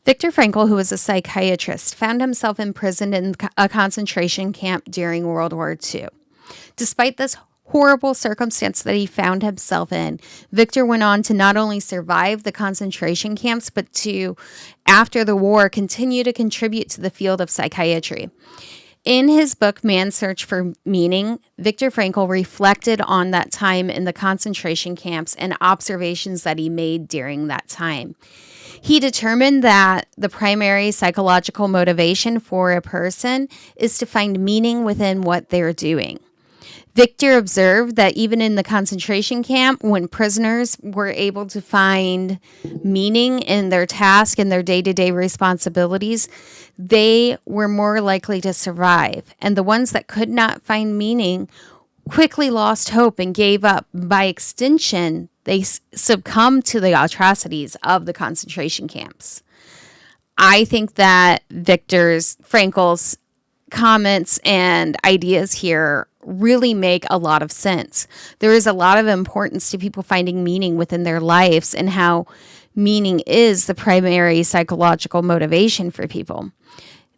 Viktor Frankl, who was a psychiatrist, found himself imprisoned in a concentration camp during World War II. Despite this horrible circumstance that he found himself in, Viktor went on to not only survive the concentration camps, but to, after the war, continue to contribute to the field of psychiatry. In his book, Man's Search for Meaning, Viktor Frankl reflected on that time in the concentration camps and observations that he made during that time. He determined that the primary psychological motivation for a person is to find meaning within what they're doing. Viktor observed that even in the concentration camp, when prisoners were able to find meaning in their task and their day-to-day responsibilities, they were more likely to survive. And the ones that could not find meaning quickly lost hope and gave up. By extension, they succumbed to the atrocities of the concentration camps. I think that Frankl's comments and ideas here really make a lot of sense. There is a lot of importance to people finding meaning within their lives and how meaning is the primary psychological motivation for people.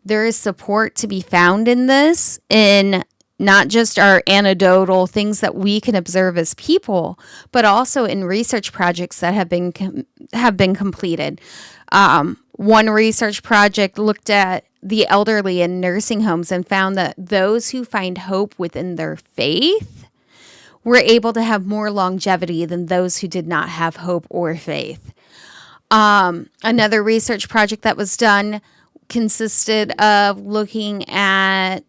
There is support to be found in this, in not just our anecdotal things that we can observe as people, but also in research projects that have been completed. One research project looked at the elderly in nursing homes and found that those who find hope within their faith were able to have more longevity than those who did not have hope or faith. Another research project that was done consisted of looking at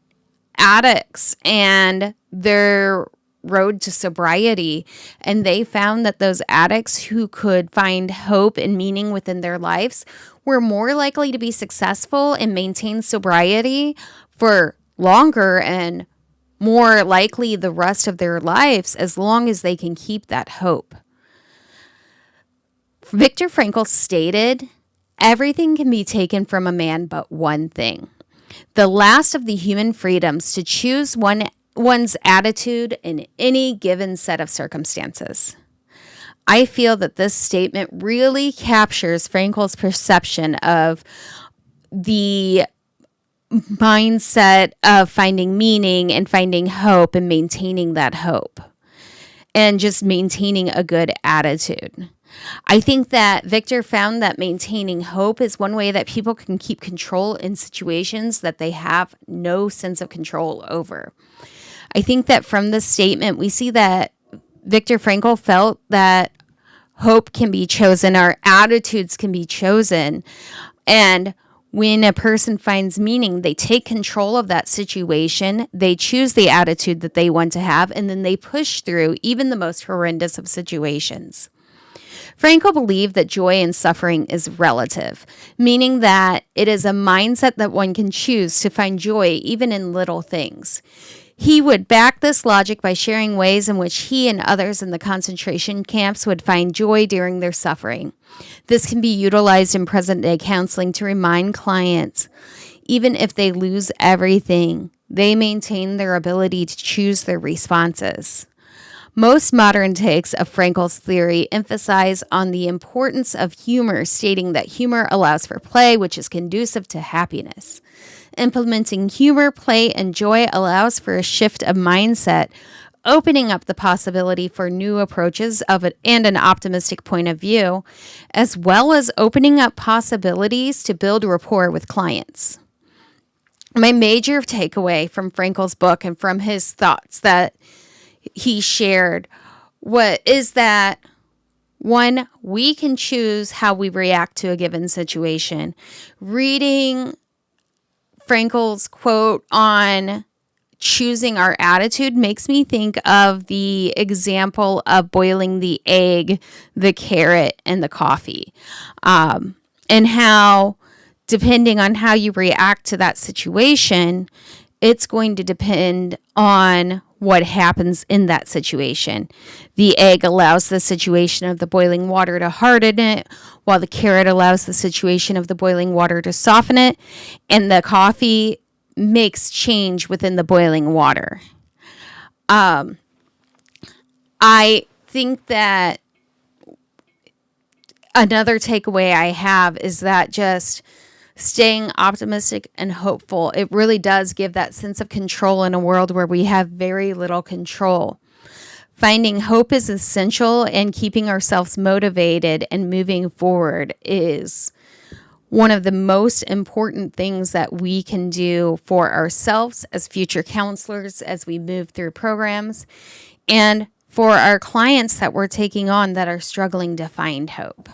addicts and their road to sobriety, and they found that those addicts who could find hope and meaning within their lives were more likely to be successful and maintain sobriety for longer and more likely the rest of their lives, as long as they can keep that hope. Viktor Frankl stated, "Everything can be taken from a man but one thing. The last of the human freedoms to choose one's attitude in any given set of circumstances." I feel that this statement really captures Frankl's perception of the mindset of finding meaning and finding hope and maintaining that hope and just maintaining a good attitude. I think that Viktor found that maintaining hope is one way that people can keep control in situations that they have no sense of control over. I think that from this statement, we see that Viktor Frankl felt that hope can be chosen, our attitudes can be chosen, and when a person finds meaning, they take control of that situation, they choose the attitude that they want to have, and then they push through even the most horrendous of situations. Frankl believed that joy and suffering is relative, meaning that it is a mindset that one can choose to find joy even in little things. He would back this logic by sharing ways in which he and others in the concentration camps would find joy during their suffering. This can be utilized in present-day counseling to remind clients, even if they lose everything, they maintain their ability to choose their responses. Most modern takes of Frankl's theory emphasize on the importance of humor, stating that humor allows for play, which is conducive to happiness. Implementing humor, play, and joy allows for a shift of mindset, opening up the possibility for new approaches and an optimistic point of view, as well as opening up possibilities to build rapport with clients. My major takeaway from Frankl's book and from his thoughts that he shared is that, one, we can choose how we react to a given situation. Reading Frankl's quote on choosing our attitude makes me think of the example of boiling the egg, the carrot, and the coffee, and how, depending on how you react to that situation, it's going to depend on what happens in that situation. The egg allows the situation of the boiling water to harden it, while the carrot allows the situation of the boiling water to soften it, and the coffee makes change within the boiling water. I think that another takeaway I have is that just staying optimistic and hopeful, it really does give that sense of control in a world where we have very little control. Finding hope is essential, and keeping ourselves motivated and moving forward is one of the most important things that we can do for ourselves as future counselors as we move through programs, and for our clients that we're taking on that are struggling to find hope.